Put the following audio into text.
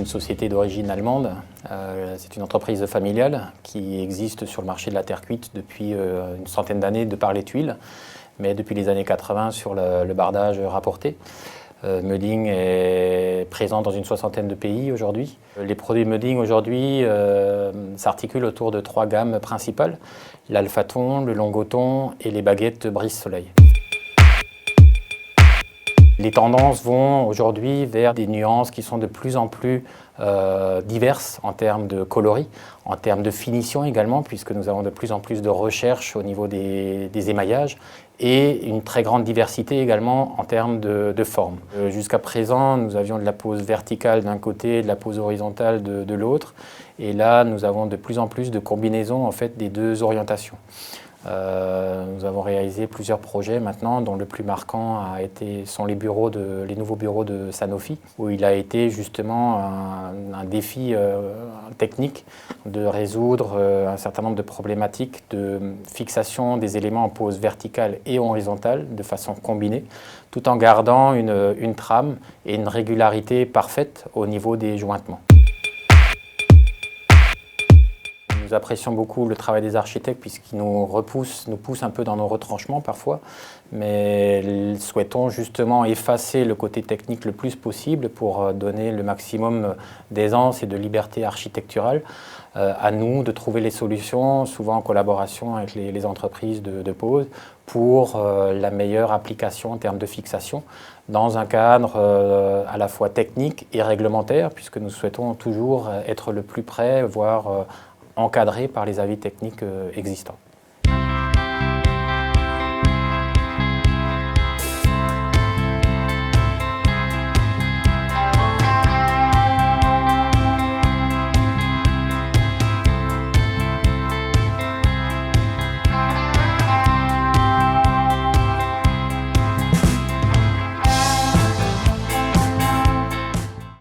société d'origine allemande. C'est une entreprise familiale qui existe sur le marché de la terre cuite depuis une centaine d'années de par les tuiles, mais depuis les années 80 sur le bardage rapporté. Mödding est présent dans une soixantaine de pays aujourd'hui. Les produits Mödding aujourd'hui s'articulent autour de 3 gammes principales: l'alphaton, le longoton et les baguettes brise-soleil. Les tendances vont aujourd'hui vers des nuances qui sont de plus en plus diverses en termes de coloris, en termes de finition également, puisque nous avons de plus en plus de recherches au niveau des émaillages, et une très grande diversité également en termes de forme. Jusqu'à présent, nous avions de la pose verticale d'un côté et de la pose horizontale de l'autre, et là nous avons de plus en plus de combinaisons en fait, des deux orientations. Nous avons réalisé plusieurs projets maintenant, dont le plus marquant sont les nouveaux bureaux de Sanofi, où il a été justement un défi technique de résoudre un certain nombre de problématiques de fixation des éléments en pose verticale et horizontale de façon combinée, tout en gardant une trame et une régularité parfaite au niveau des jointements. Nous apprécions beaucoup le travail des architectes puisqu'ils nous poussent un peu dans nos retranchements parfois, mais souhaitons justement effacer le côté technique le plus possible pour donner le maximum d'aisance et de liberté architecturale. À nous de trouver les solutions, souvent en collaboration avec les entreprises de pose, pour la meilleure application en termes de fixation, dans un cadre à la fois technique et réglementaire, puisque nous souhaitons toujours être le plus près, voire encadré par les avis techniques existants.